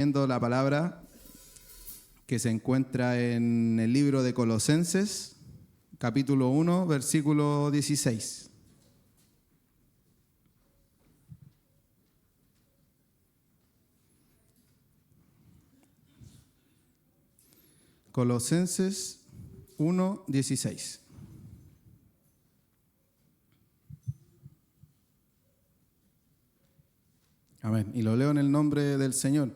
Viendo la palabra que se encuentra en el libro de Colosenses, capítulo 1, versículo 16. Colosenses 1, 16. Amén. Y lo leo en el nombre del Señor.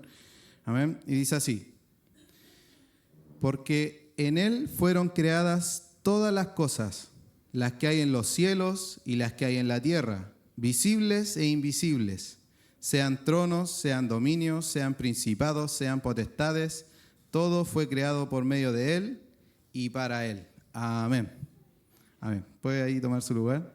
Amén. Y dice así: porque en Él fueron creadas todas las cosas, las que hay en los cielos y las que hay en la tierra, visibles e invisibles, sean tronos, sean dominios, sean principados, sean potestades, todo fue creado por medio de Él y para Él. Amén. Amén. ¿Puede ahí tomar su lugar?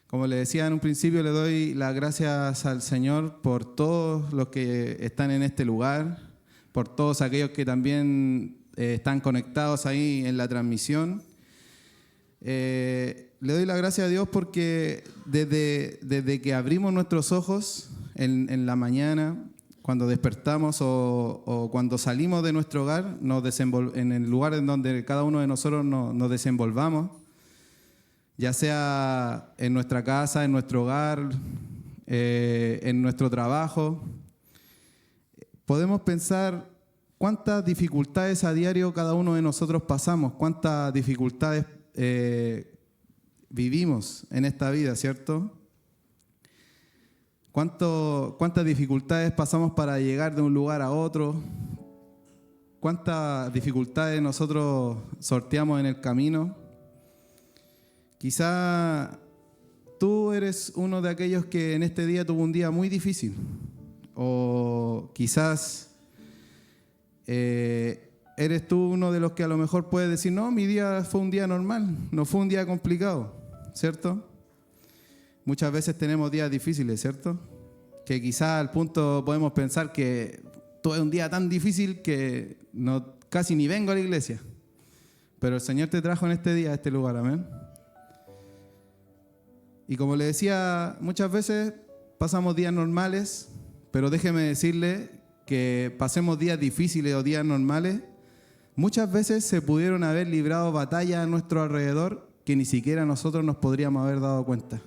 Como le decía en un principio, le doy las gracias al Señor por todos los que están en este lugar, por todos aquellos que también están conectados ahí en la transmisión. Le doy las gracias a Dios porque desde que abrimos nuestros ojos en la mañana, cuando despertamos o cuando salimos de nuestro hogar, en el lugar en donde cada uno de nosotros nos desenvolvamos, ya sea en nuestra casa, en nuestro hogar, en nuestro trabajo, podemos pensar cuántas dificultades a diario cada uno de nosotros pasamos, cuántas dificultades vivimos en esta vida, ¿cierto? ¿Cuántas dificultades pasamos para llegar de un lugar a otro? ¿Cuántas dificultades nosotros sorteamos en el camino? Quizá tú eres uno de aquellos que en este día tuvo un día muy difícil. O quizás eres tú uno de los que a lo mejor puede decir, no, mi día fue un día normal, no fue un día complicado, ¿cierto? Muchas veces tenemos días difíciles, ¿cierto? Que quizá al punto podemos pensar que tuve un día tan difícil que casi ni vengo a la iglesia. Pero el Señor te trajo en este día a este lugar, amén. Y como le decía, muchas veces pasamos días normales, pero déjeme decirle que pasemos días difíciles o días normales, muchas veces se pudieron haber librado batallas a nuestro alrededor que ni siquiera nosotros nos podríamos haber dado cuenta.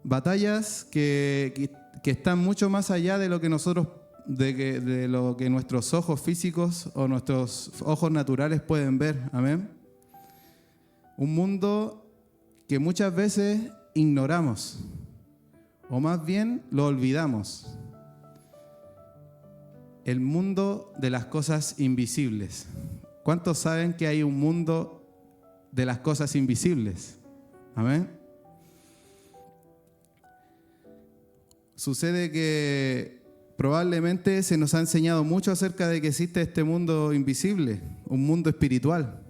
Batallas que están mucho más allá de lo que nosotros, de lo que nuestros ojos físicos o nuestros ojos naturales pueden ver. Amén. Un mundo que muchas veces ignoramos, o más bien lo olvidamos. El mundo de las cosas invisibles. ¿Cuántos saben que hay un mundo de las cosas invisibles? Amén. Sucede que probablemente se nos ha enseñado mucho acerca de que existe este mundo invisible, un mundo espiritual.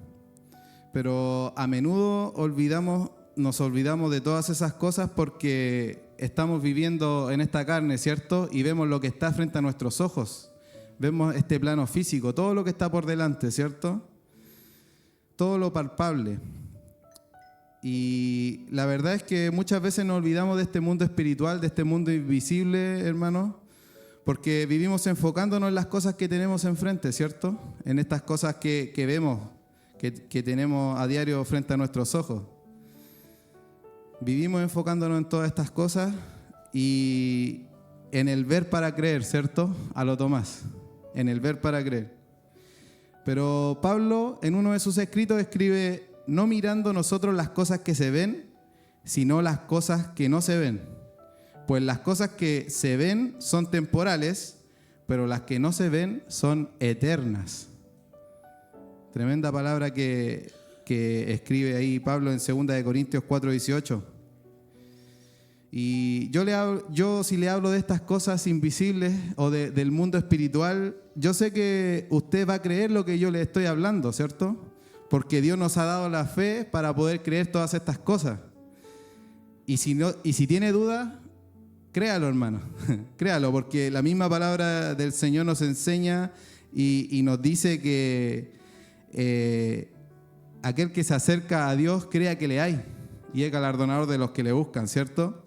Pero a menudo nos olvidamos de todas esas cosas porque estamos viviendo en esta carne, ¿cierto? Y vemos lo que está frente a nuestros ojos. Vemos este plano físico, todo lo que está por delante, ¿cierto? Todo lo palpable. Y la verdad es que muchas veces nos olvidamos de este mundo espiritual, de este mundo invisible, hermano, porque vivimos enfocándonos en las cosas que tenemos enfrente, ¿cierto? En estas cosas que vemos, que tenemos a diario frente a nuestros ojos. Vivimos enfocándonos en todas estas cosas y en el ver para creer, ¿cierto? A lo Tomás, en el ver para creer. Pero Pablo, en uno de sus escritos, escribe: no mirando nosotros las cosas que se ven, sino las cosas que no se ven. Pues las cosas que se ven son temporales, pero las que no se ven son eternas. Tremenda palabra que escribe ahí Pablo en 2 Corintios 4:18. Y yo si le hablo de estas cosas invisibles o del mundo espiritual, yo sé que usted va a creer lo que yo le estoy hablando, ¿cierto? Porque Dios nos ha dado la fe para poder creer todas estas cosas. Y si tiene duda, créalo, hermano. Créalo, porque la misma palabra del Señor nos enseña y nos dice que aquel que se acerca a Dios crea que le hay y es galardonador de los que le buscan, ¿cierto?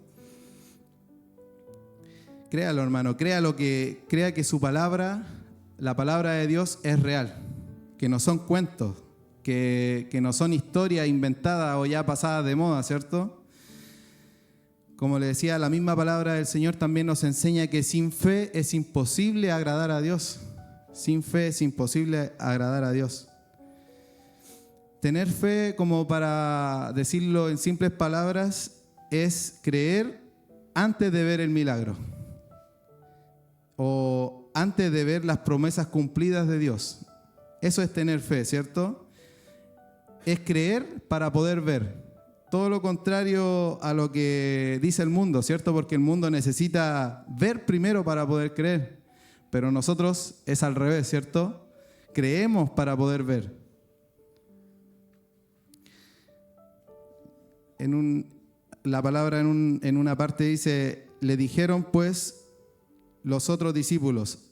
Créalo, hermano, crea que su palabra, la palabra de Dios es real, que no son cuentos, que no son historias inventadas o ya pasadas de moda, ¿cierto? Como le decía, la misma palabra del Señor también nos enseña que sin fe es imposible agradar a Dios. Sin fe es imposible agradar a Dios. Tener fe, como para decirlo en simples palabras, es creer antes de ver el milagro o antes de ver las promesas cumplidas de Dios. Eso es tener fe, ¿cierto? Es creer para poder ver. Todo lo contrario a lo que dice el mundo, ¿cierto? Porque el mundo necesita ver primero para poder creer. Pero nosotros es al revés, ¿cierto? Creemos para poder ver. La palabra en una parte dice, le dijeron pues los otros discípulos,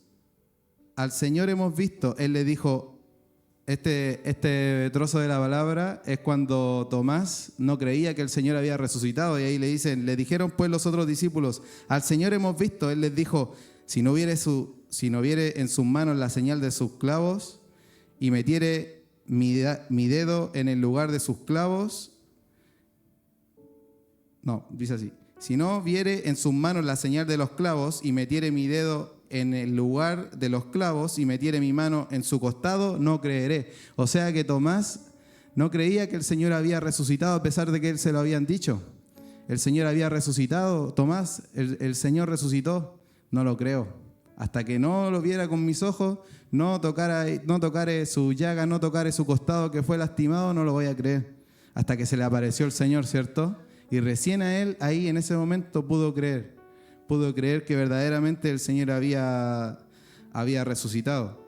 al Señor hemos visto. Él le dijo, este trozo de la palabra es cuando Tomás no creía que el Señor había resucitado, y ahí le dicen, le dijeron pues los otros discípulos, al Señor hemos visto. Él les dijo, si no viere en sus manos la señal de sus clavos y metiere mi dedo en el lugar de sus clavos, no, dice así, si no viere en sus manos la señal de los clavos y metiere mi dedo en el lugar de los clavos y metiere mi mano en su costado, no creeré. O sea que Tomás no creía que el Señor había resucitado a pesar de que él se lo habían dicho. El Señor había resucitado, Tomás, el Señor resucitó. No lo creo. Hasta que no lo viera con mis ojos, no tocare su llaga, no tocare su costado que fue lastimado, no lo voy a creer. Hasta que se le apareció el Señor, ¿cierto? Y recién a él, ahí en ese momento, pudo creer que verdaderamente el Señor había resucitado.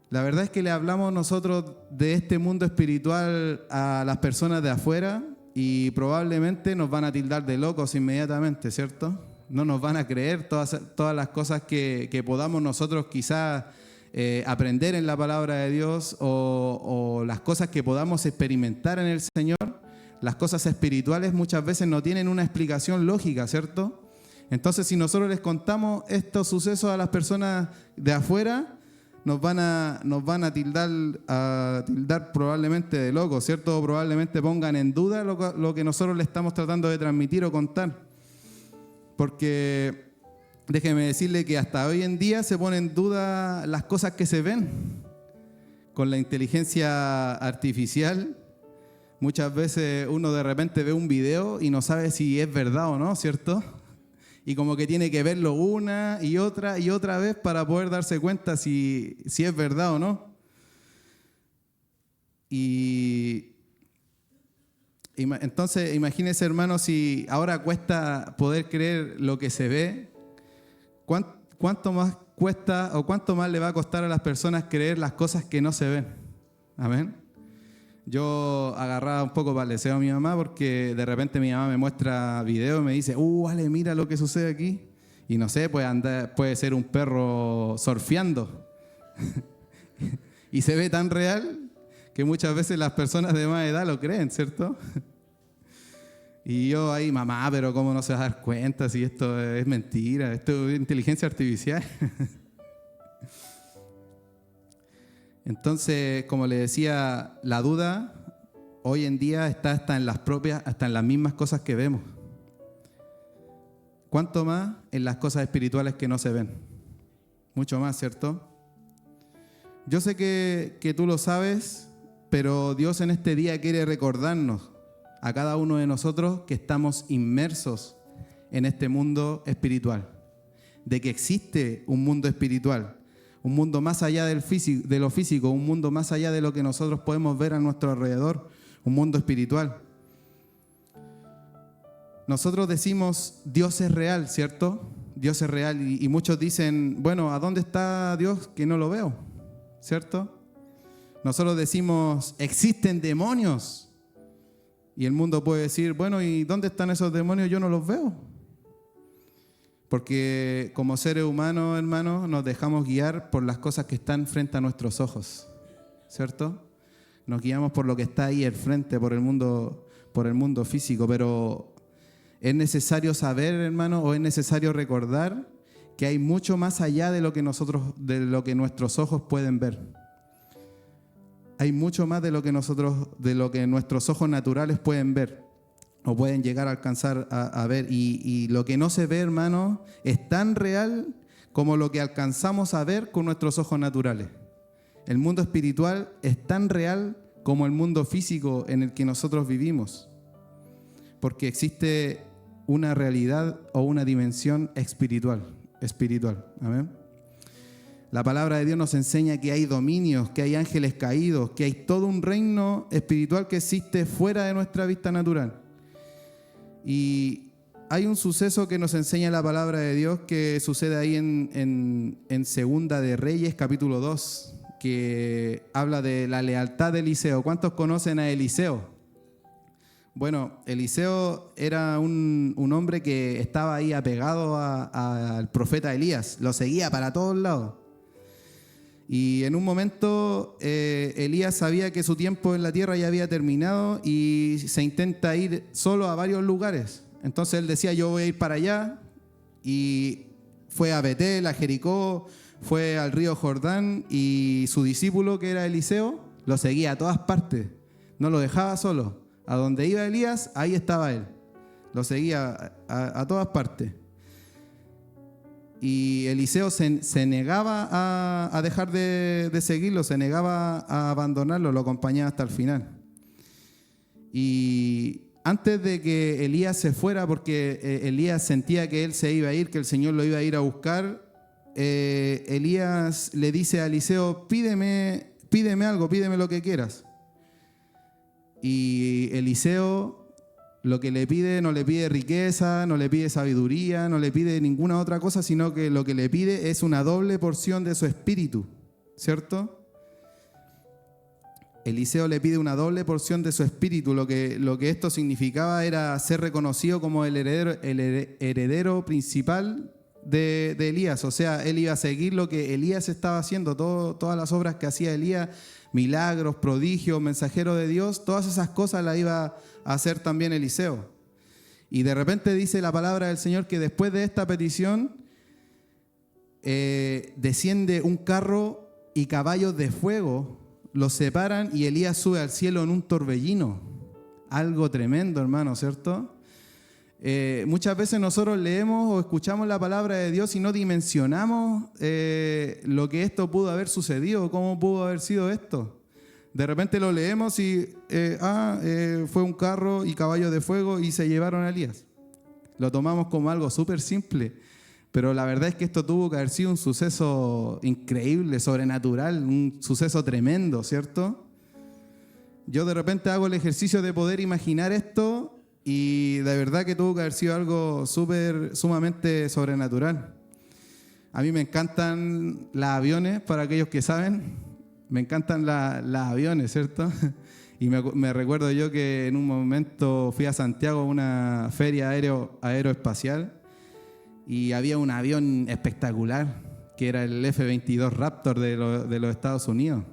La verdad es que le hablamos nosotros de este mundo espiritual a las personas de afuera y probablemente nos van a tildar de locos inmediatamente, ¿cierto? No nos van a creer todas las cosas que podamos nosotros quizás aprender en la palabra de Dios o las cosas que podamos experimentar en el Señor. Las cosas espirituales muchas veces no tienen una explicación lógica, ¿cierto? Entonces, si nosotros les contamos estos sucesos a las personas de afuera, nos van a tildar probablemente de locos, ¿cierto? O probablemente pongan en duda lo que nosotros les estamos tratando de transmitir o contar. Porque déjeme decirle que hasta hoy en día se ponen en duda las cosas que se ven. Con la inteligencia artificial, muchas veces uno de repente ve un video y no sabe si es verdad o no, ¿cierto? Y como que tiene que verlo una y otra vez para poder darse cuenta si es verdad o no. Y entonces, imagínense, hermanos, si ahora cuesta poder creer lo que se ve, ¿cuánto más cuesta o cuánto más le va a costar a las personas creer las cosas que no se ven? Amén. Yo agarraba un poco para el deseo a mi mamá porque de repente mi mamá me muestra videos y me dice, vale, mira lo que sucede aquí. Y no sé, puede ser un perro surfeando. Y se ve tan real que muchas veces las personas de más edad lo creen, ¿cierto? Y yo ahí, mamá, pero ¿cómo no se va a dar cuenta si esto es mentira? Esto es inteligencia artificial. Entonces, como le decía, la duda hoy en día está hasta en las mismas cosas que vemos. ¿Cuánto más en las cosas espirituales que no se ven? Mucho más, ¿cierto? Yo sé que tú lo sabes, pero Dios en este día quiere recordarnos a cada uno de nosotros que estamos inmersos en este mundo espiritual, de que existe un mundo espiritual. Un mundo más allá de lo físico, un mundo más allá de lo que nosotros podemos ver a nuestro alrededor, un mundo espiritual. Nosotros decimos, Dios es real, ¿cierto? Dios es real y muchos dicen, bueno, ¿a dónde está Dios que no lo veo? ¿Cierto? Nosotros decimos, existen demonios. Y el mundo puede decir, bueno, ¿y dónde están esos demonios? Yo no los veo. Porque como seres humanos, hermanos, nos dejamos guiar por las cosas que están frente a nuestros ojos, ¿cierto? Nos guiamos por lo que está ahí al frente, por el mundo físico, pero Es necesario saber, hermano, o es necesario recordar que hay mucho más allá de lo que nuestros ojos pueden ver. Hay mucho más de lo que nuestros ojos naturales pueden ver o pueden llegar a alcanzar a ver. Y lo que no se ve, hermano, es tan real como lo que alcanzamos a ver con nuestros ojos naturales. El mundo espiritual es tan real como el mundo físico en el que nosotros vivimos, porque existe una realidad o una dimensión espiritual. Amén. La palabra de Dios nos enseña que hay dominios, que hay ángeles caídos, que hay todo un reino espiritual que existe fuera de nuestra vista natural. Y hay un suceso que nos enseña la palabra de Dios que sucede ahí en Segunda de Reyes, capítulo 2, que habla de la lealtad de Eliseo. ¿Cuántos conocen a Eliseo? Bueno, Eliseo era un hombre que estaba ahí apegado al profeta Elías, lo seguía para todos lados. Y en un momento Elías sabía que su tiempo en la tierra ya había terminado y se intenta ir solo a varios lugares. Entonces él decía, yo voy a ir para allá, y fue a Betel, a Jericó, fue al río Jordán, y su discípulo, que era Eliseo, lo seguía a todas partes, no lo dejaba solo. A donde iba Elías, ahí estaba él, lo seguía a todas partes. Y Eliseo se negaba a dejar de seguirlo, se negaba a abandonarlo, lo acompañaba hasta el final. Y antes de que Elías se fuera, porque Elías sentía que él se iba a ir, que el Señor lo iba a ir a buscar, Elías le dice a Eliseo, pídeme algo, pídeme lo que quieras. Y Eliseo lo que le pide, no le pide riqueza, no le pide sabiduría, no le pide ninguna otra cosa, sino que lo que le pide es una doble porción de su espíritu, ¿cierto? Eliseo le pide una doble porción de su espíritu. Lo que esto significaba era ser reconocido como el heredero principal de Elías. O sea, él iba a seguir lo que Elías estaba haciendo, todas las obras que hacía Elías, milagros, prodigios, mensajero de Dios, todas esas cosas las iba a hacer también Eliseo. Y de repente dice la palabra del Señor que después de esta petición desciende un carro y caballos de fuego, los separan y Elías sube al cielo en un torbellino. Algo tremendo, hermano, ¿cierto? Muchas veces nosotros leemos o escuchamos la palabra de Dios y no dimensionamos lo que esto pudo haber sucedido, cómo pudo haber sido esto. De repente lo leemos y fue un carro y caballos de fuego y se llevaron a Elías. Lo tomamos como algo súper simple, pero la verdad es que esto tuvo que haber sido un suceso increíble, sobrenatural, un suceso tremendo, ¿cierto? Yo de repente hago el ejercicio de poder imaginar esto y de verdad que tuvo que haber sido algo sumamente sobrenatural. A mí me encantan los aviones, para aquellos que saben. Me encantan los aviones, ¿cierto? Y me recuerdo yo que en un momento fui a Santiago a una feria aeroespacial y había un avión espectacular que era el F-22 Raptor de los Estados Unidos.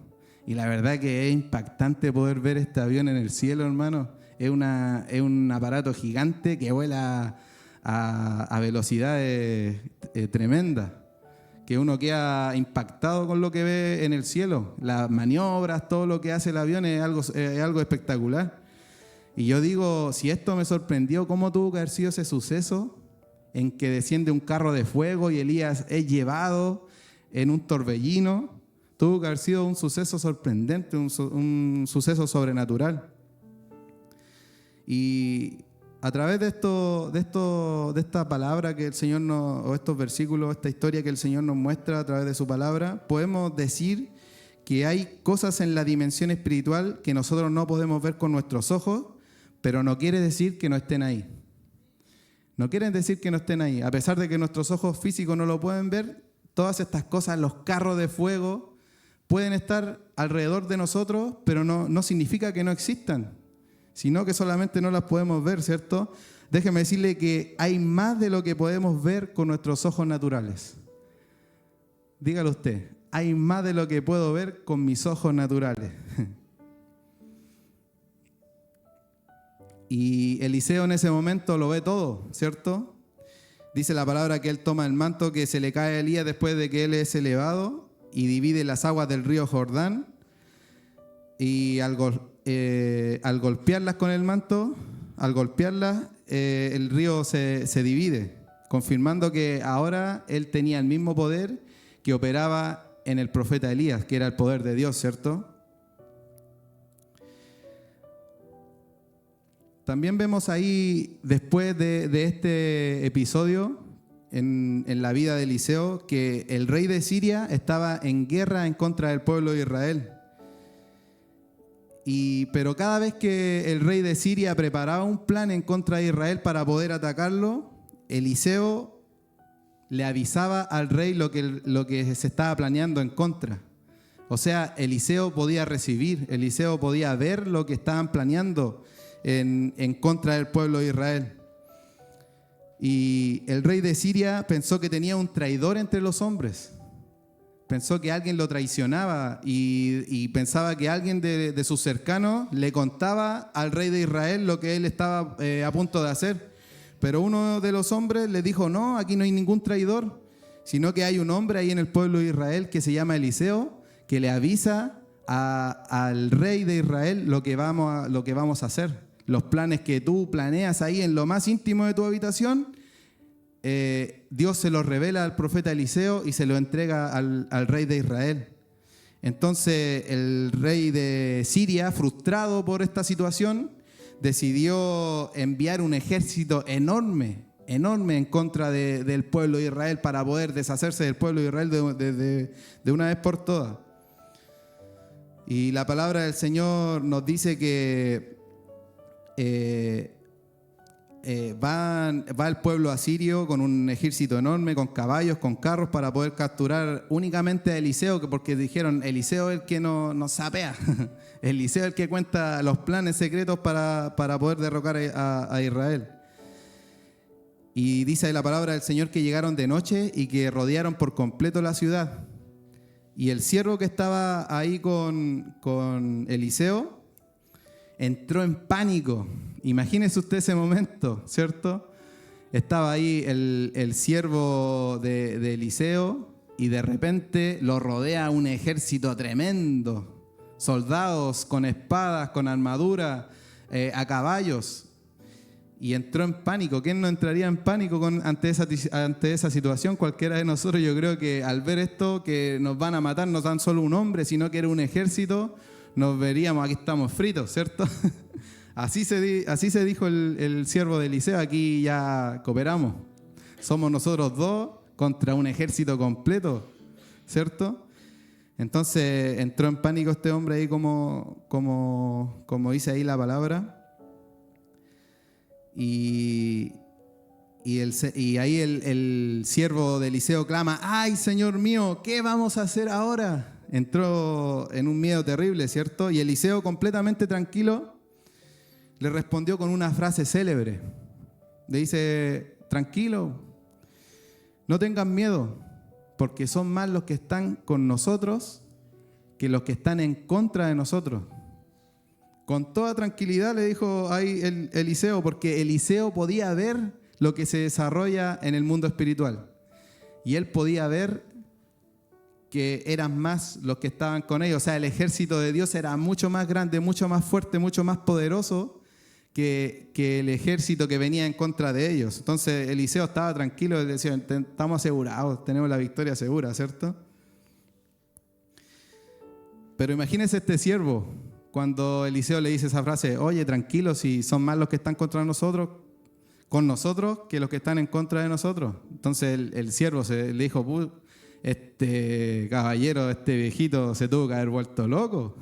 Y la verdad que es impactante poder ver este avión en el cielo, hermano. Es un aparato gigante que vuela a velocidades tremendas, que uno queda impactado con lo que ve en el cielo. Las maniobras, todo lo que hace el avión es algo espectacular. Y yo digo, si esto me sorprendió, ¿cómo tuvo que haber sido ese suceso en que desciende un carro de fuego y Elías es llevado en un torbellino? Tuvo que haber sido un suceso sorprendente, un suceso sobrenatural. Y a través de esta palabra que el Señor o estos versículos, esta historia que el Señor nos muestra a través de su palabra, podemos decir que hay cosas en la dimensión espiritual que nosotros no podemos ver con nuestros ojos, pero no quiere decir que no estén ahí. No quieren decir que no estén ahí. A pesar de que nuestros ojos físicos no lo pueden ver, todas estas cosas, los carros de fuego, pueden estar alrededor de nosotros, pero no significa que no existan, sino que solamente no las podemos ver, ¿cierto? Déjeme decirle que hay más de lo que podemos ver con nuestros ojos naturales. Dígalo usted, hay más de lo que puedo ver con mis ojos naturales. Y Eliseo en ese momento lo ve todo, ¿cierto? Dice la palabra que él toma el manto que se le cae a Elías después de que él es elevado y divide las aguas del río Jordán. Y al golpearlas con el manto, el río se divide, confirmando que ahora él tenía el mismo poder que operaba en el profeta Elías, que era el poder de Dios, ¿cierto? También vemos ahí, después de este episodio, en la vida de Eliseo, que el rey de Siria estaba en guerra en contra del pueblo de Israel. Pero cada vez que el rey de Siria preparaba un plan en contra de Israel para poder atacarlo, Eliseo le avisaba al rey lo que se estaba planeando en contra. O sea, Eliseo podía recibir, Eliseo podía ver lo que estaban planeando en contra del pueblo de Israel. Y el rey de Siria pensó que tenía un traidor entre los hombres. Pensó que alguien lo traicionaba y pensaba que alguien de sus cercanos le contaba al rey de Israel lo que él estaba a punto de hacer. Pero uno de los hombres le dijo, no, aquí no hay ningún traidor, sino que hay un hombre ahí en el pueblo de Israel que se llama Eliseo, que le avisa al rey de Israel lo que vamos a hacer. Los planes que tú planeas ahí en lo más íntimo de tu habitación, Dios se los revela al profeta Eliseo y se lo entrega al rey de Israel. Entonces el rey de Siria, frustrado por esta situación, decidió enviar un ejército enorme en contra del pueblo de Israel para poder deshacerse del pueblo de Israel de una vez por todas. Y la palabra del Señor nos dice que va el pueblo asirio con un ejército enorme, con caballos, con carros, para poder capturar únicamente a Eliseo, porque dijeron, Eliseo es el que nos sapea, Eliseo es el que cuenta los planes secretos para poder derrocar a Israel. Y dice la palabra del Señor que llegaron de noche y que rodearon por completo la ciudad. Y el siervo que estaba ahí con Eliseo entró en pánico. Imagínese usted ese momento, ¿cierto? Estaba ahí el siervo de Eliseo y de repente lo rodea un ejército tremendo. Soldados con espadas, con armadura, a caballos. Y entró en pánico. ¿Quién no entraría en pánico ante esa situación? Cualquiera de nosotros, yo creo que al ver esto, que nos van a matar, no tan solo un hombre, sino que era un ejército, nos veríamos, aquí estamos fritos, ¿cierto? Así se dijo el siervo de Eliseo, aquí ya cooperamos. Somos nosotros dos contra un ejército completo, ¿cierto? Entonces entró en pánico este hombre ahí como dice ahí la palabra. Y ahí el siervo de Eliseo clama, ¡ay, Señor mío, qué vamos a hacer ahora! Entró en un miedo terrible, ¿cierto? Y Eliseo, completamente tranquilo, le respondió con una frase célebre. Le dice, tranquilo, no tengan miedo, porque son más los que están con nosotros que los que están en contra de nosotros. Con toda tranquilidad le dijo ahí Eliseo, porque Eliseo podía ver lo que se desarrolla en el mundo espiritual. Y él podía ver que eran más los que estaban con ellos. O sea, el ejército de Dios era mucho más grande, mucho más fuerte, mucho más poderoso que el ejército que venía en contra de ellos. Entonces Eliseo estaba tranquilo y decía, estamos asegurados, tenemos la victoria segura, ¿cierto? Pero imagínense este siervo, cuando Eliseo le dice esa frase, oye, tranquilo, si son más los que están contra nosotros, con nosotros, que los que están en contra de nosotros. Entonces el siervo le dijo, este caballero, este viejito se tuvo que haber vuelto loco,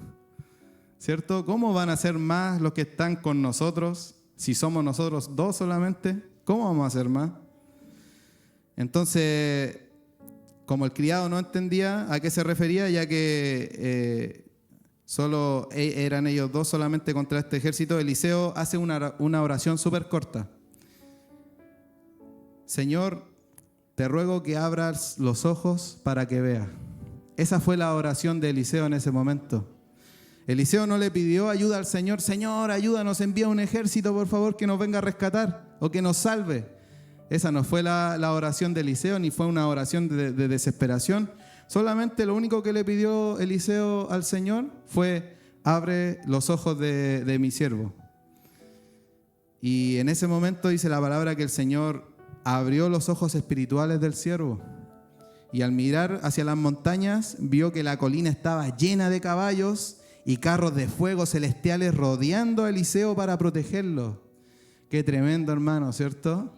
¿cierto? ¿Cómo van a ser más los que están con nosotros si somos nosotros dos solamente? ¿Cómo vamos a ser más? Entonces, como el criado no entendía a qué se refería, ya que solo eran ellos dos solamente contra este ejército, Eliseo hace una oración súper corta. Señor, te ruego que abras los ojos para que vea. Esa fue la oración de Eliseo en ese momento. Eliseo no le pidió ayuda al Señor. Señor, ayúdanos, envía un ejército, por favor, que nos venga a rescatar o que nos salve. Esa no fue la oración de Eliseo, ni fue una oración de desesperación. Solamente lo único que le pidió Eliseo al Señor fue: abre los ojos de mi siervo. Y en ese momento dice la palabra que el Señor abrió los ojos espirituales del siervo. Y al mirar hacia las montañas, vio que la colina estaba llena de caballos y carros de fuego celestiales rodeando a Eliseo para protegerlo. Qué tremendo, hermano, ¿cierto?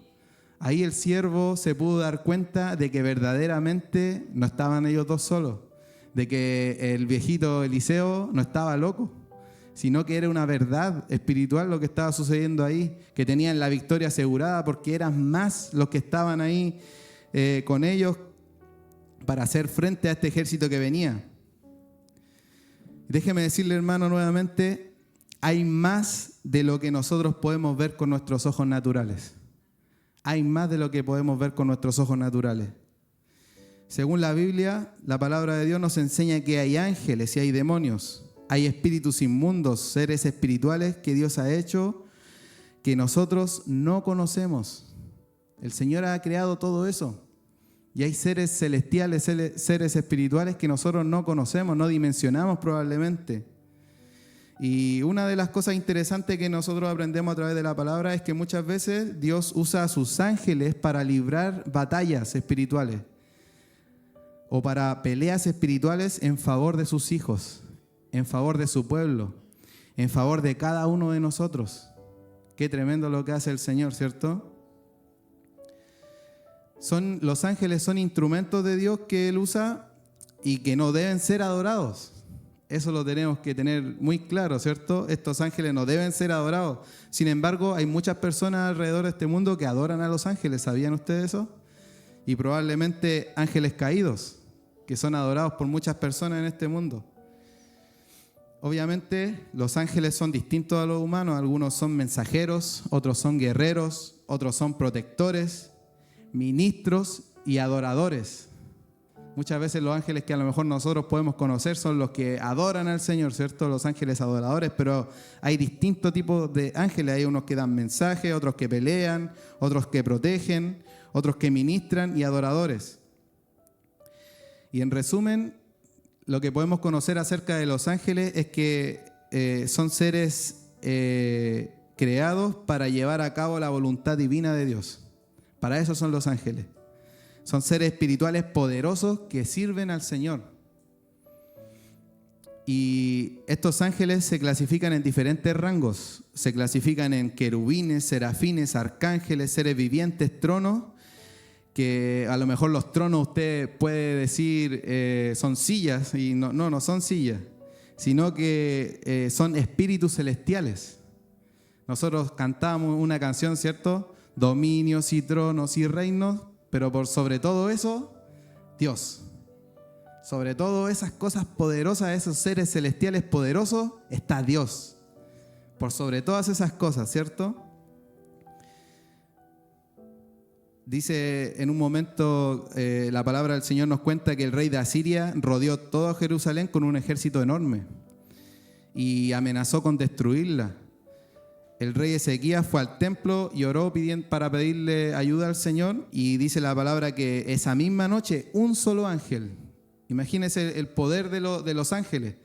Ahí el siervo se pudo dar cuenta de que verdaderamente no estaban ellos dos solos, de que el viejito Eliseo no estaba loco, sino que era una verdad espiritual lo que estaba sucediendo ahí, que tenían la victoria asegurada porque eran más los que estaban ahí con ellos para hacer frente a este ejército que venía. Déjeme decirle, hermano, nuevamente, hay más de lo que nosotros podemos ver con nuestros ojos naturales. Hay más de lo que podemos ver con nuestros ojos naturales. Según la Biblia, la palabra de Dios nos enseña que hay ángeles y hay demonios. Hay espíritus inmundos, seres espirituales que Dios ha hecho que nosotros no conocemos. El Señor ha creado todo eso. Y hay seres celestiales, seres espirituales que nosotros no conocemos, no dimensionamos probablemente. Y una de las cosas interesantes que nosotros aprendemos a través de la palabra es que muchas veces Dios usa a sus ángeles para librar batallas espirituales o para peleas espirituales en favor de sus hijos, en favor de su pueblo, en favor de cada uno de nosotros. Qué tremendo lo que hace el Señor, ¿cierto? Los ángeles son instrumentos de Dios que Él usa y que no deben ser adorados. Eso lo tenemos que tener muy claro, ¿cierto? Estos ángeles no deben ser adorados. Sin embargo, hay muchas personas alrededor de este mundo que adoran a los ángeles. ¿Sabían ustedes eso? Y probablemente ángeles caídos, que son adorados por muchas personas en este mundo. Obviamente, los ángeles son distintos a los humanos. Algunos son mensajeros, otros son guerreros, otros son protectores, ministros y adoradores. Muchas veces los ángeles que a lo mejor nosotros podemos conocer son los que adoran al Señor, ¿cierto? Los ángeles adoradores, pero hay distintos tipos de ángeles. Hay unos que dan mensajes, otros que pelean, otros que protegen, otros que ministran y adoradores. Y en resumen, lo que podemos conocer acerca de los ángeles es que son seres creados para llevar a cabo la voluntad divina de Dios. Para eso son los ángeles. Son seres espirituales poderosos que sirven al Señor. Y estos ángeles se clasifican en diferentes rangos. Se clasifican en querubines, serafines, arcángeles, seres vivientes, tronos, que a lo mejor los tronos usted puede decir son sillas, y no son sillas, sino que son espíritus celestiales. Nosotros cantamos una canción, ¿cierto? Dominios y tronos y reinos, pero por sobre todo eso, Dios. Sobre todo esas cosas poderosas, esos seres celestiales poderosos, está Dios. Por sobre todas esas cosas, ¿cierto? Dice en un momento, la palabra del Señor nos cuenta que el rey de Asiria rodeó todo Jerusalén con un ejército enorme y amenazó con destruirla. El rey Ezequías fue al templo y oró para pedirle ayuda al Señor, y dice la palabra que esa misma noche un solo ángel, imagínense el poder de los ángeles,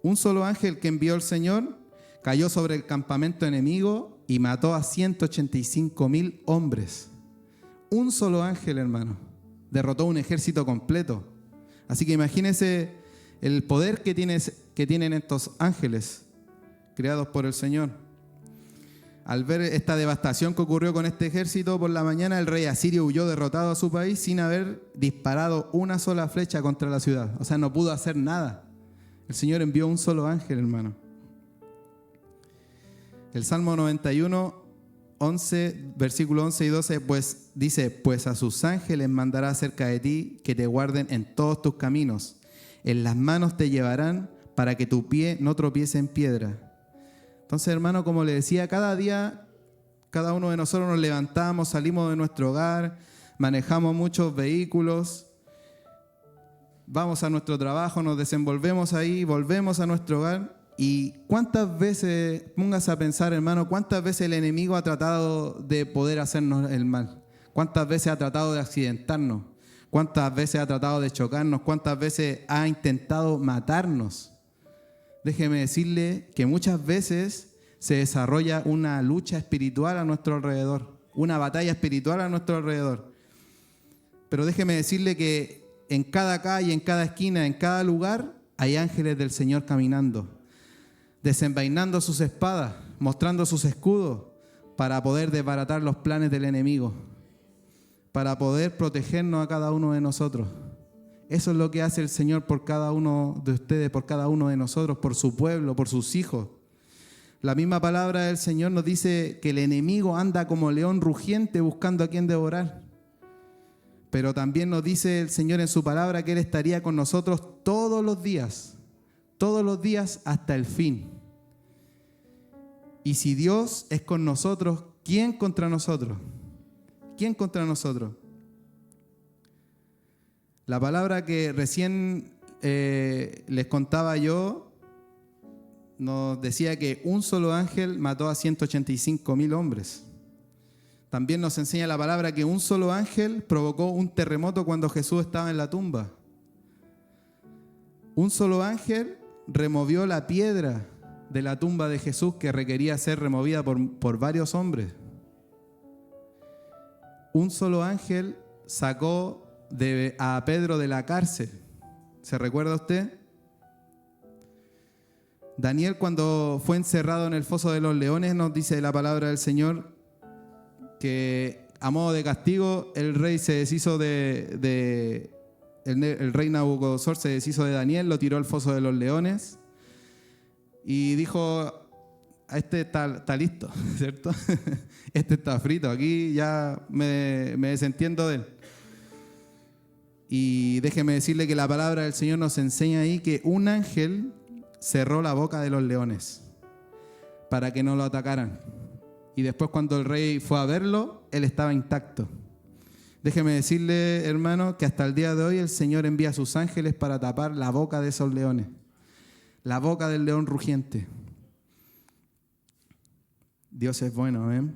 un solo ángel que envió el Señor cayó sobre el campamento enemigo y mató a 185,000 hombres. Un solo ángel, hermano, derrotó un ejército completo. Así que imagínense el poder que tienen estos ángeles creados por el Señor. Al ver esta devastación que ocurrió con este ejército, por la mañana el rey asirio huyó derrotado a su país sin haber disparado una sola flecha contra la ciudad. O sea, no pudo hacer nada. El Señor envió un solo ángel, hermano. El Salmo 91, 11, versículo 11 y 12, pues dice: pues a sus ángeles mandará acerca de ti, que te guarden en todos tus caminos. En las manos te llevarán para que tu pie no tropiece en piedra. Entonces, hermano, como le decía, cada día, cada uno de nosotros nos levantamos, salimos de nuestro hogar, manejamos muchos vehículos, vamos a nuestro trabajo, nos desenvolvemos ahí, volvemos a nuestro hogar ¿Y cuántas veces, póngase a pensar, hermano, cuántas veces el enemigo ha tratado de poder hacernos el mal? ¿Cuántas veces ha tratado de accidentarnos? ¿Cuántas veces ha tratado de chocarnos? ¿Cuántas veces ha intentado matarnos? Déjeme decirle que muchas veces se desarrolla una lucha espiritual a nuestro alrededor, una batalla espiritual a nuestro alrededor. Pero déjeme decirle que en cada calle, en cada esquina, en cada lugar, hay ángeles del Señor caminando, desenvainando sus espadas, mostrando sus escudos para poder desbaratar los planes del enemigo, para poder protegernos a cada uno de nosotros. Eso es lo que hace el Señor por cada uno de ustedes, por cada uno de nosotros, por su pueblo, por sus hijos. La misma palabra del Señor nos dice que el enemigo anda como león rugiente buscando a quien devorar. Pero también nos dice el Señor en su palabra que Él estaría con nosotros todos los días hasta el fin. Y si Dios es con nosotros, ¿quién contra nosotros? ¿Quién contra nosotros? La palabra que recién les contaba yo nos decía que un solo ángel mató a 185,000 hombres. También nos enseña la palabra que un solo ángel provocó un terremoto cuando Jesús estaba en la tumba. Un solo ángel removió la piedra de la tumba de Jesús que requería ser removida por varios hombres. Un solo ángel sacó a Pedro de la cárcel. ¿Se recuerda usted? Daniel, cuando fue encerrado en el foso de los leones, nos dice la palabra del Señor que a modo de castigo el rey se deshizo el rey Nabucodonosor se deshizo de Daniel, lo tiró al foso de los leones y dijo: este está listo, ¿cierto? Este está frito, aquí ya me desentiendo de él. Y déjeme decirle que la palabra del Señor nos enseña ahí que un ángel cerró la boca de los leones para que no lo atacaran. Y después, cuando el rey fue a verlo, él estaba intacto. Déjeme decirle, hermano, que hasta el día de hoy el Señor envía a sus ángeles para tapar la boca de esos leones, la boca del león rugiente. Dios es bueno, ¿amén?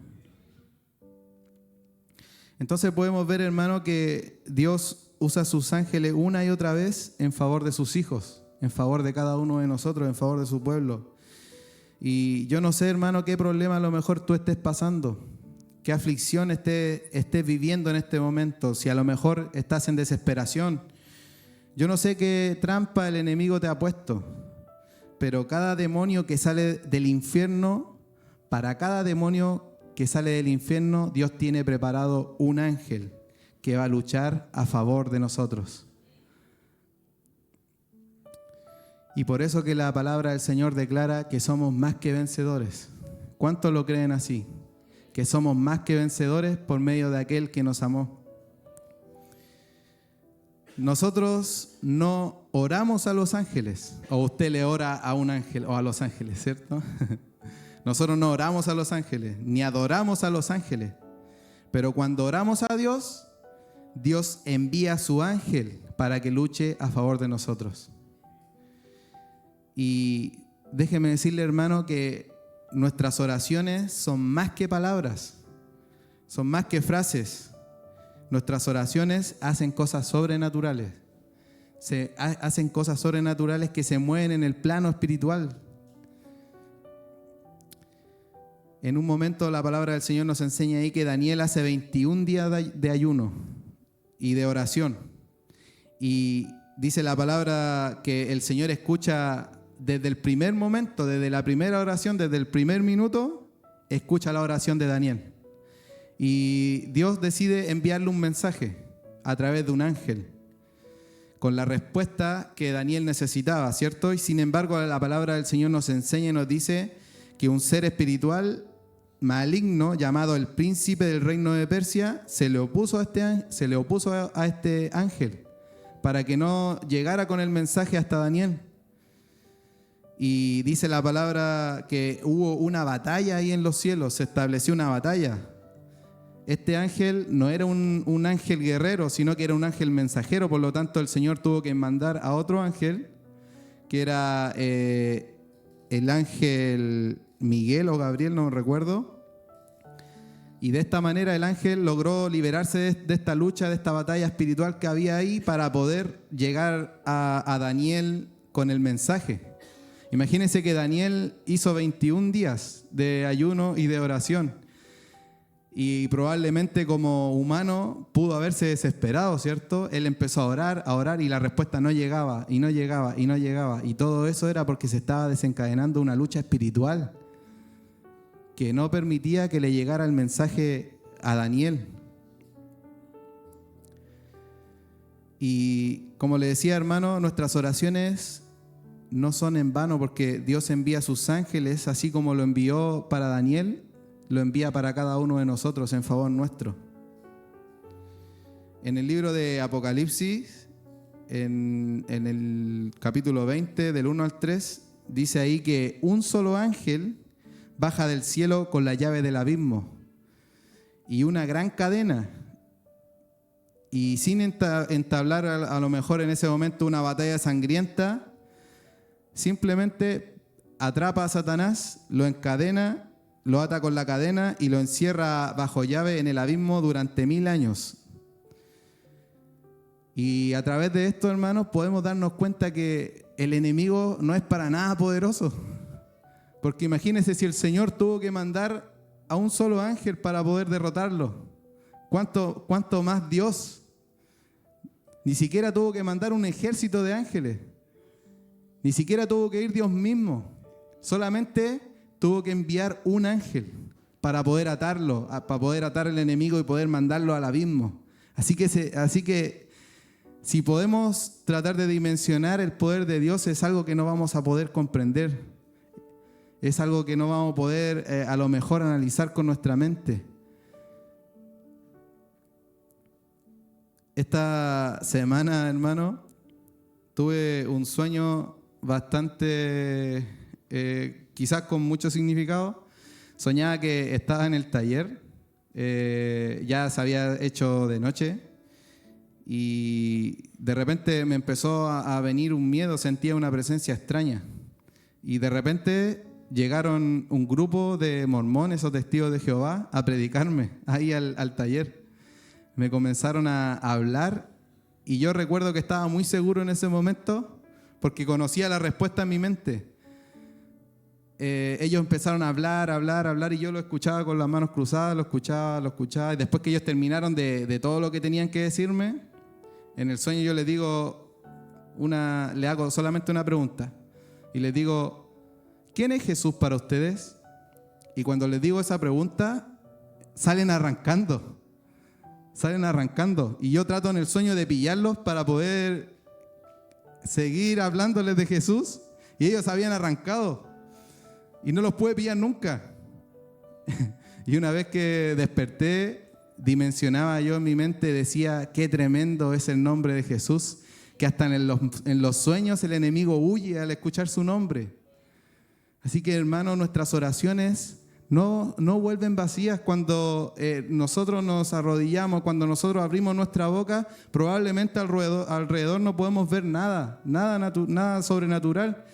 Entonces podemos ver, hermano, que Dios usa a sus ángeles una y otra vez en favor de sus hijos, en favor de cada uno de nosotros, en favor de su pueblo. Y yo no sé, hermano, qué problema a lo mejor tú estés pasando, qué aflicción estés viviendo en este momento, si a lo mejor estás en desesperación. Yo no sé qué trampa el enemigo te ha puesto, pero cada demonio que sale del infierno, para cada demonio que sale del infierno, Dios tiene preparado un ángel que va a luchar a favor de nosotros. Y por eso que la palabra del Señor declara que somos más que vencedores. ¿Cuántos lo creen así? Que somos más que vencedores por medio de aquel que nos amó. Nosotros no oramos a los ángeles, o usted le ora a un ángel o a los ángeles, ¿cierto? Nosotros no oramos a los ángeles, ni adoramos a los ángeles. Pero cuando oramos a Dios, Dios envía a su ángel para que luche a favor de nosotros. Y déjeme decirle, hermano, que nuestras oraciones son más que palabras, son más que frases. Nuestras oraciones hacen cosas sobrenaturales. Hacen cosas sobrenaturales que se mueven en el plano espiritual. En un momento la palabra del Señor nos enseña ahí que Daniel hace 21 días de ayuno y de oración. Y dice la palabra que el Señor escucha desde el primer momento, desde la primera oración, desde el primer minuto, escucha la oración de Daniel. Y Dios decide enviarle un mensaje a través de un ángel con la respuesta que Daniel necesitaba, ¿cierto? Y sin embargo, la palabra del Señor nos enseña y nos dice que un ser espiritual maligno llamado el príncipe del reino de Persia se le opuso a este ángel para que no llegara con el mensaje hasta Daniel. Y dice la palabra que hubo una batalla ahí en los cielos, se estableció una batalla. Este ángel no era un ángel guerrero, sino que era un ángel mensajero, por lo tanto el Señor tuvo que mandar a otro ángel que era el ángel Miguel o Gabriel, no recuerdo. Y de esta manera el ángel logró liberarse de esta lucha, de esta batalla espiritual que había ahí para poder llegar a Daniel con el mensaje. Imagínense que Daniel hizo 21 días de ayuno y de oración. Y probablemente como humano pudo haberse desesperado, ¿cierto? Él empezó a orar y la respuesta no llegaba, y no llegaba, y no llegaba. Y todo eso era porque se estaba desencadenando una lucha espiritual que no permitía que le llegara el mensaje a Daniel. Y como le decía, hermano, nuestras oraciones no son en vano, porque Dios envía a sus ángeles, así como lo envió para Daniel, lo envía para cada uno de nosotros en favor nuestro. En el libro de Apocalipsis, en el capítulo 20, del 1 al 3, dice ahí que un solo ángel baja del cielo con la llave del abismo y una gran cadena, y sin entablar a lo mejor en ese momento una batalla sangrienta, simplemente atrapa a Satanás, lo encadena, lo ata con la cadena y lo encierra bajo llave en el abismo durante 1000 años. Y a través de esto, hermanos, podemos darnos cuenta que el enemigo no es para nada poderoso. Porque imagínense si el Señor tuvo que mandar a un solo ángel para poder derrotarlo. ¿Cuánto más Dios? Ni siquiera tuvo que mandar un ejército de ángeles. Ni siquiera tuvo que ir Dios mismo. Solamente tuvo que enviar un ángel para poder atarlo, para poder atar al enemigo y poder mandarlo al abismo. Así que si podemos tratar de dimensionar el poder de Dios, es algo que no vamos a poder comprender. Es algo que no vamos a poder a lo mejor analizar con nuestra mente. Esta semana, hermano, tuve un sueño bastante, quizás con mucho significado. Soñaba que estaba en el taller, ya se había hecho de noche y de repente me empezó a venir un miedo, sentía una presencia extraña y de repente llegaron un grupo de mormones o testigos de Jehová a predicarme ahí al taller. Me comenzaron a hablar y yo recuerdo que estaba muy seguro en ese momento porque conocía la respuesta en mi mente. Ellos empezaron a hablar y yo lo escuchaba con las manos cruzadas, lo escuchaba y después que ellos terminaron de todo lo que tenían que decirme, en el sueño yo les digo, le hago solamente una pregunta y les digo, ¿quién es Jesús para ustedes? Y cuando les digo esa pregunta, salen arrancando. Y yo trato en el sueño de pillarlos para poder seguir hablándoles de Jesús. Y ellos habían arrancado. Y no los pude pillar nunca. Y una vez que desperté, dimensionaba yo en mi mente, decía, qué tremendo es el nombre de Jesús, que hasta en los sueños el enemigo huye al escuchar su nombre. Así que, hermanos, nuestras oraciones no vuelven vacías cuando nosotros nos arrodillamos, cuando nosotros abrimos nuestra boca. Probablemente alrededor no podemos ver nada sobrenatural.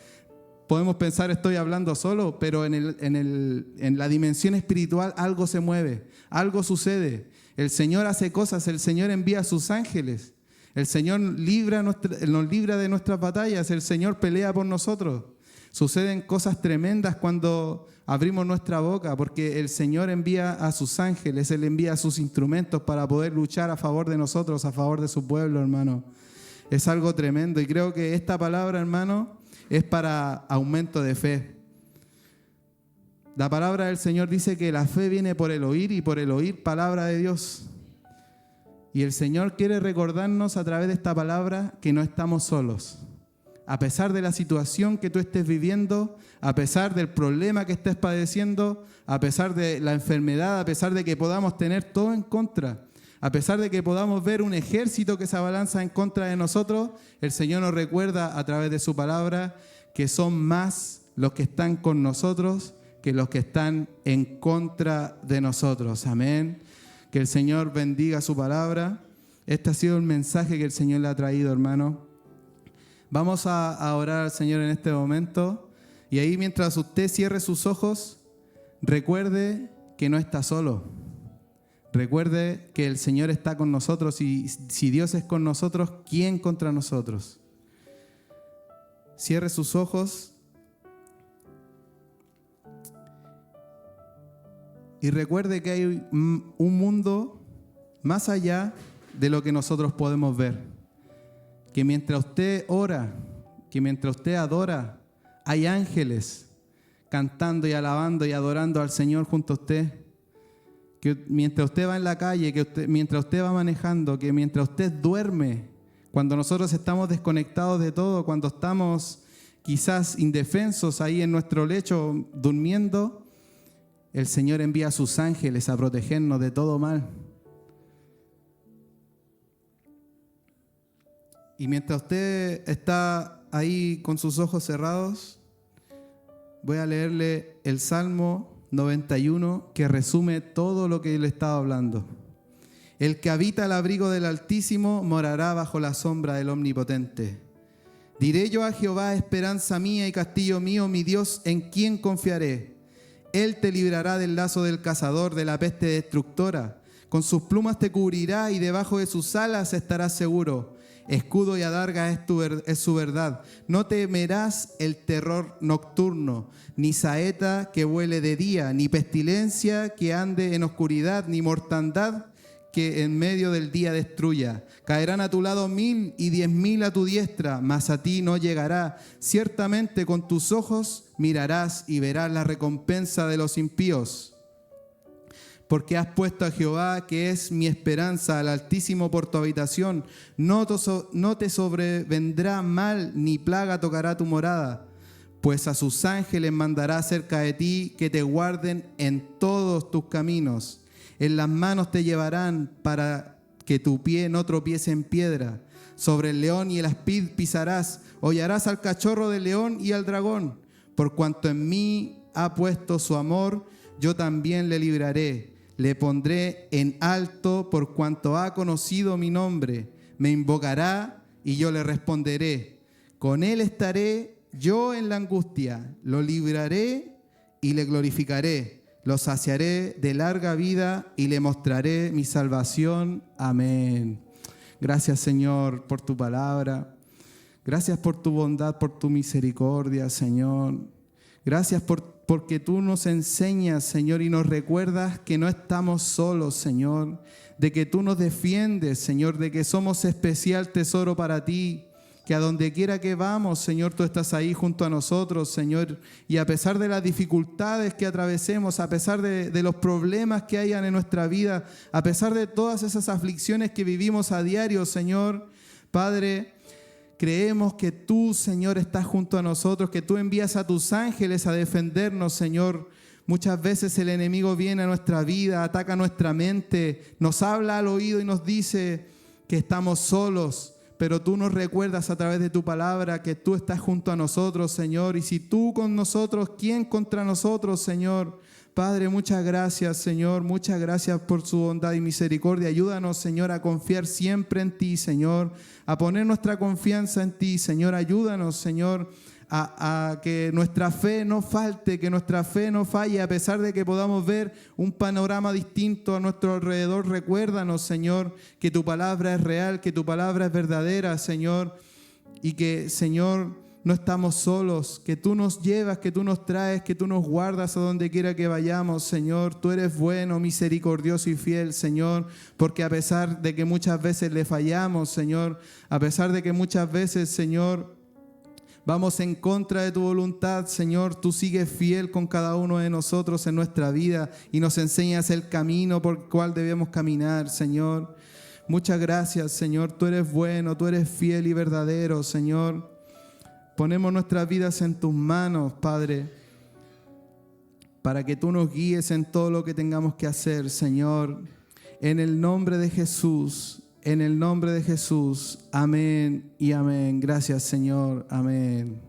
Podemos pensar, estoy hablando solo, pero en la dimensión espiritual algo se mueve, algo sucede. El Señor hace cosas, el Señor envía a sus ángeles. El Señor nos libra de nuestras batallas, el Señor pelea por nosotros. Suceden cosas tremendas cuando abrimos nuestra boca, porque el Señor envía a sus ángeles, Él envía a sus instrumentos para poder luchar a favor de nosotros, a favor de su pueblo, hermano. Es algo tremendo y creo que esta palabra, hermano, es para aumento de fe. La palabra del Señor dice que la fe viene por el oír y por el oír palabra de Dios. Y el Señor quiere recordarnos a través de esta palabra que no estamos solos. A pesar de la situación que tú estés viviendo, a pesar del problema que estés padeciendo, a pesar de la enfermedad, a pesar de que podamos tener todo en contra, a pesar de que podamos ver un ejército que se abalanza en contra de nosotros, el Señor nos recuerda a través de su palabra que son más los que están con nosotros que los que están en contra de nosotros. Amén. Que el Señor bendiga su palabra. Este ha sido el mensaje que el Señor le ha traído, hermano. Vamos a orar al Señor en este momento Y ahí, mientras usted cierre sus ojos, recuerde que no está solo. Recuerde que el Señor está con nosotros, y si Dios es con nosotros, ¿quién contra nosotros? Cierre sus ojos y recuerde que hay un mundo más allá de lo que nosotros podemos ver. Que mientras usted ora, que mientras usted adora, hay ángeles cantando y alabando y adorando al Señor junto a usted. Que mientras usted va en la calle, mientras usted va manejando, que mientras usted duerme, cuando nosotros estamos desconectados de todo, cuando estamos quizás indefensos ahí en nuestro lecho durmiendo, el Señor envía a sus ángeles a protegernos de todo mal. Y mientras usted está ahí con sus ojos cerrados, voy a leerle el Salmo 91, que resume todo lo que le estaba hablando. El que habita al abrigo del Altísimo morará bajo la sombra del Omnipotente. Diré yo a Jehová, esperanza mía y castillo mío, mi Dios, en quien confiaré. Él te librará del lazo del cazador, de la peste destructora. Con sus plumas te cubrirá y debajo de sus alas estarás seguro. Escudo y adarga es su verdad. No temerás el terror nocturno, ni saeta que vuele de día, ni pestilencia que ande en oscuridad, ni mortandad que en medio del día destruya. Caerán a tu lado 1000 y 10.000 a tu diestra, mas a ti no llegará. Ciertamente con tus ojos mirarás y verás la recompensa de los impíos. Porque has puesto a Jehová, que es mi esperanza, al Altísimo por tu habitación. No te sobrevendrá mal, ni plaga tocará tu morada. Pues a sus ángeles mandará cerca de ti, que te guarden en todos tus caminos. En las manos te llevarán, para que tu pie no tropiece en piedra. Sobre el león y el aspid pisarás, hollarás al cachorro del león y al dragón. Por cuanto en mí ha puesto su amor, yo también le libraré. Le pondré en alto por cuanto ha conocido mi nombre. Me invocará y yo le responderé. Con él estaré yo en la angustia. Lo libraré y le glorificaré. Lo saciaré de larga vida y le mostraré mi salvación. Amén. Gracias, Señor, por tu palabra. Gracias por tu bondad, por tu misericordia, Señor. Gracias porque tú nos enseñas, Señor, y nos recuerdas que no estamos solos, Señor, de que tú nos defiendes, Señor, de que somos especial tesoro para ti, que a donde quiera que vamos, Señor, tú estás ahí junto a nosotros, Señor, y a pesar de las dificultades que atravesemos, a pesar de los problemas que hayan en nuestra vida, a pesar de todas esas aflicciones que vivimos a diario, Señor, Padre, creemos que tú, Señor, estás junto a nosotros, que tú envías a tus ángeles a defendernos, Señor. Muchas veces el enemigo viene a nuestra vida, ataca nuestra mente, nos habla al oído y nos dice que estamos solos, pero tú nos recuerdas a través de tu palabra que tú estás junto a nosotros, Señor. Y si tú con nosotros, ¿quién contra nosotros, Señor? Padre, muchas gracias, Señor, muchas gracias por su bondad y misericordia. Ayúdanos, Señor, a confiar siempre en ti, Señor, a poner nuestra confianza en ti, Señor. Ayúdanos, Señor, a que nuestra fe no falte, que nuestra fe no falle, a pesar de que podamos ver un panorama distinto a nuestro alrededor. Recuérdanos, Señor, que tu palabra es real, que tu palabra es verdadera, Señor, y que, Señor, no estamos solos, que tú nos llevas, que tú nos traes, que tú nos guardas a donde quiera que vayamos, Señor. Tú eres bueno, misericordioso y fiel, Señor, porque a pesar de que muchas veces le fallamos, Señor, a pesar de que muchas veces, Señor, vamos en contra de tu voluntad, Señor, tú sigues fiel con cada uno de nosotros en nuestra vida y nos enseñas el camino por el cual debemos caminar, Señor. Muchas gracias, Señor. Tú eres bueno, tú eres fiel y verdadero, Señor. Ponemos nuestras vidas en tus manos, Padre, para que tú nos guíes en todo lo que tengamos que hacer, Señor. En el nombre de Jesús, en el nombre de Jesús. Amén y amén. Gracias, Señor. Amén.